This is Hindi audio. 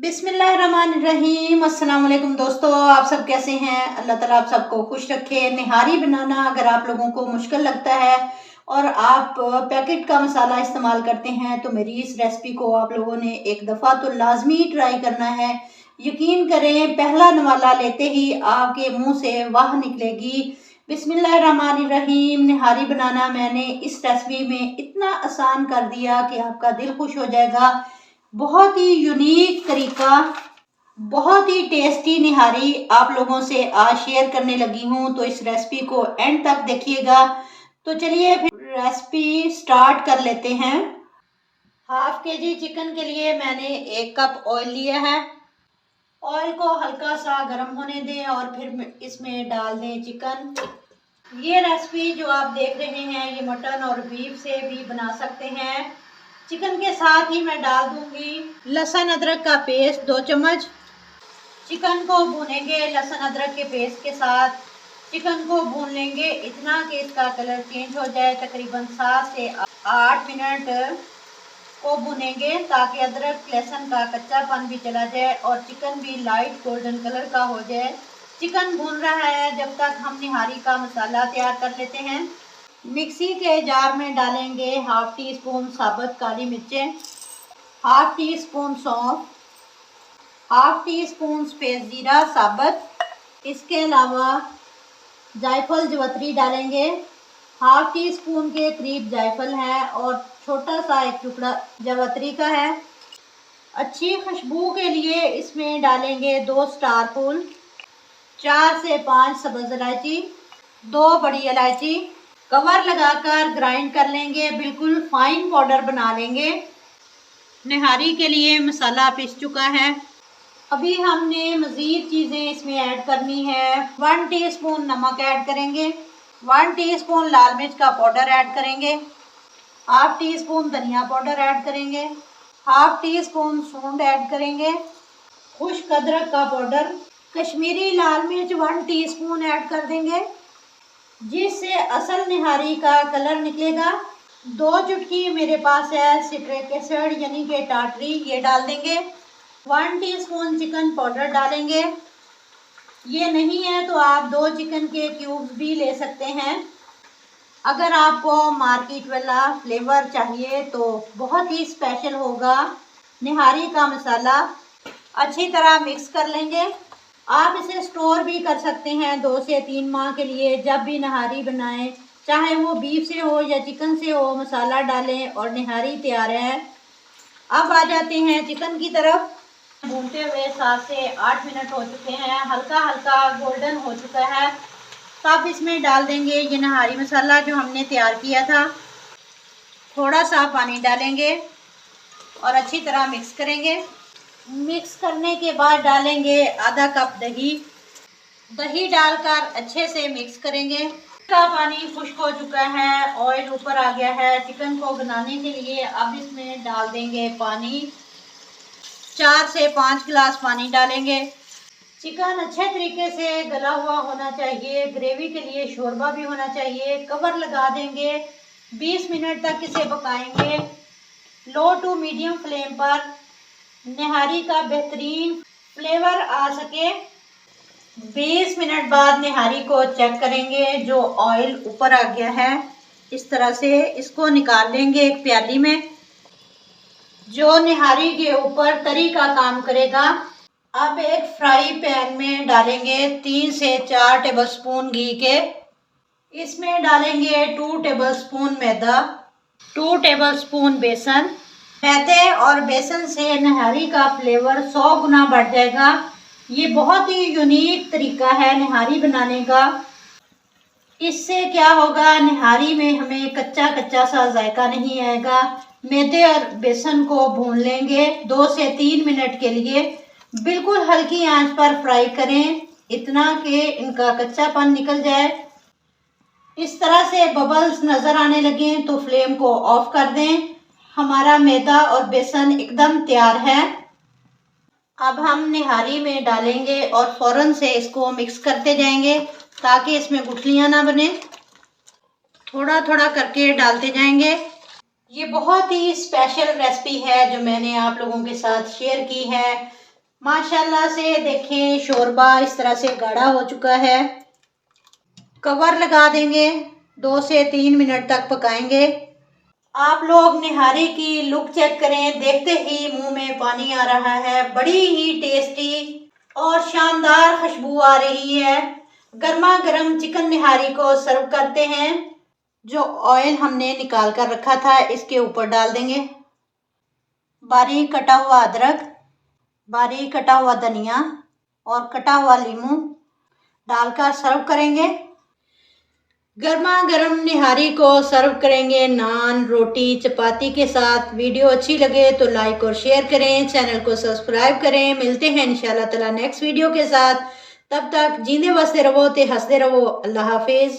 बिस्मिल्लाहिर्रहमानिर्रहीम। अस्सलाम वालेकुम दोस्तों, आप सब कैसे हैं? अल्लाह ताला आप सबको खुश रखे। निहारी बनाना अगर आप लोगों को मुश्किल लगता है और आप पैकेट का मसाला इस्तेमाल करते हैं तो मेरी इस रेसिपी को आप लोगों ने एक दफ़ा तो लाजमी ट्राई करना है। यकीन करें, पहला नवाला लेते ही आपके मुंह से वाह निकलेगी। बिस्मिल्लाहिर्रहमानिर्रहीम। निहारी बनाना मैंने इस रेसिपी में इतना आसान कर दिया कि आपका दिल खुश हो जाएगा। बहुत ही यूनिक तरीका, बहुत ही टेस्टी निहारी आप लोगों से आज शेयर करने लगी हूँ, तो इस रेसिपी को एंड तक देखिएगा। तो चलिए फिर रेसिपी स्टार्ट कर लेते हैं। हाफ के जी चिकन के लिए मैंने 1 कप ऑयल लिया है। ऑयल को हल्का सा गर्म होने दें और फिर इसमें डाल दें चिकन। ये रेसिपी जो आप देख रहे हैं ये मटन और बीफ से भी बना सकते हैं। चिकन के साथ ही मैं डाल दूंगी लहसुन अदरक का पेस्ट 2 चम्मच। चिकन को भूनेंगे लहसुन अदरक के पेस्ट के साथ। चिकन को भून लेंगे इतना कि इसका कलर चेंज हो जाए। तकरीबन 7 से 8 मिनट को भूनेंगे ताकि अदरक लहसुन का कच्चापन भी चला जाए और चिकन भी लाइट गोल्डन कलर का हो जाए। चिकन भून रहा है, जब तक हम निहारी का मसाला तैयार कर लेते हैं। मिक्सी के जार में डालेंगे हाफ टी स्पून साबुत काली मिर्चें, हाफ टी स्पून सौंफ, हाफ टी स्पून सफ़ेद जीरा साबुत। इसके अलावा जायफल जवतरी डालेंगे। हाफ टी स्पून के करीब जायफल है और छोटा सा एक टुकड़ा जवतरी का है। अच्छी खुशबू के लिए इसमें डालेंगे 2 स्टार फूल, 4 से 5 सब्ज़ इलायची, 2 बड़ी इलायची। कवर लगाकर ग्राइंड कर लेंगे, बिल्कुल फाइन पाउडर बना लेंगे। निहारी के लिए मसाला पिस चुका है। अभी हमने मज़ीद चीज़ें इसमें ऐड करनी है। 1 टीस्पून नमक ऐड करेंगे, 1 टीस्पून लाल मिर्च का पाउडर ऐड करेंगे, हाफ टी स्पून धनिया पाउडर ऐड करेंगे, हाफ टी स्पून सूंड ऐड करेंगे, खुश्क अदरक का पाउडर, कश्मीरी लाल मिर्च 1 टीस्पून ऐड कर देंगे जिससे असल निहारी का कलर निकलेगा। 2 चुटकी मेरे पास है सिट्रिक एसिड यानी कि टाटरी, ये डाल देंगे। 1 टीस्पून चिकन पाउडर डालेंगे। ये नहीं है तो आप 2 चिकन के क्यूब्स भी ले सकते हैं। अगर आपको मार्केट वाला फ्लेवर चाहिए तो बहुत ही स्पेशल होगा निहारी का मसाला। अच्छी तरह मिक्स कर लेंगे। आप इसे स्टोर भी कर सकते हैं 2 से 3 माह के लिए। जब भी निहारी बनाएं, चाहे वो बीफ से हो या चिकन से हो, मसाला डालें और निहारी तैयार है। अब आ जाते हैं चिकन की तरफ। भूनते हुए 7 से 8 मिनट हो चुके हैं, हल्का हल्का गोल्डन हो चुका है। तब इसमें डाल देंगे ये निहारी मसाला जो हमने तैयार किया था। थोड़ा सा पानी डालेंगे और अच्छी तरह मिक्स करेंगे। मिक्स करने के बाद डालेंगे आधा कप दही। दही डालकर अच्छे से मिक्स करेंगे। का पानी खुश्क हो चुका है, ऑयल ऊपर आ गया है। चिकन को बनाने के लिए अब इसमें डाल देंगे पानी। 4 से 5 गिलास पानी डालेंगे। चिकन अच्छे तरीके से गला हुआ होना चाहिए। ग्रेवी के लिए शोरबा भी होना चाहिए। कवर लगा देंगे, 20 मिनट तक इसे पकाएंगे लो टू मीडियम फ्लेम पर। निहारी का बेहतरीन फ्लेवर आ सके। 20 मिनट बाद निहारी को चेक करेंगे। जो ऑयल ऊपर आ गया है इस तरह से इसको निकाल लेंगे एक प्याली में, जो निहारी के ऊपर तरी का काम करेगा। अब एक फ्राई पैन में डालेंगे 3 से 4 टेबलस्पून घी के। इसमें डालेंगे 2 टेबलस्पून मैदा, 2 टेबलस्पून बेसन। मैदे और बेसन से निहारी का फ्लेवर 100 गुना बढ़ जाएगा। ये बहुत ही यूनिक तरीका है निहारी बनाने का। इससे क्या होगा, निहारी में हमें कच्चा कच्चा सा जायका नहीं आएगा। मैदे और बेसन को भून लेंगे 2 से 3 मिनट के लिए। बिल्कुल हल्की आंच पर फ्राई करें, इतना कि इनका कच्चापन निकल जाए। इस तरह से बबल्स नज़र आने लगे तो फ्लेम को ऑफ कर दें। हमारा मैदा और बेसन एकदम तैयार है। अब हम निहारी में डालेंगे और फ़ौरन से इसको मिक्स करते जाएंगे ताकि इसमें गुठलियाँ ना बने। थोड़ा थोड़ा करके डालते जाएंगे। ये बहुत ही स्पेशल रेसिपी है जो मैंने आप लोगों के साथ शेयर की है। माशाल्लाह से देखें शोरबा इस तरह से गाढ़ा हो चुका है। कवर लगा देंगे, 2 से 3 मिनट तक पकाएंगे। आप लोग निहारी की लुक चेक करें, देखते ही मुंह में पानी आ रहा है। बड़ी ही टेस्टी और शानदार खुशबू आ रही है। गर्मा गर्म चिकन निहारी को सर्व करते हैं। जो ऑयल हमने निकाल कर रखा था इसके ऊपर डाल देंगे। बारीक कटा हुआ अदरक, बारीक कटा हुआ धनिया और कटा हुआ नींबू डालकर सर्व करेंगे। गर्मा गर्म निहारी को सर्व करेंगे नान, रोटी, चपाती के साथ। वीडियो अच्छी लगे तो लाइक और शेयर करें, चैनल को सब्सक्राइब करें। मिलते हैं इंशाल्लाह ताला नेक्स्ट वीडियो के साथ। तब तक जींदे बसते रहो ते हंसते रहो। अल्लाह हाफिज।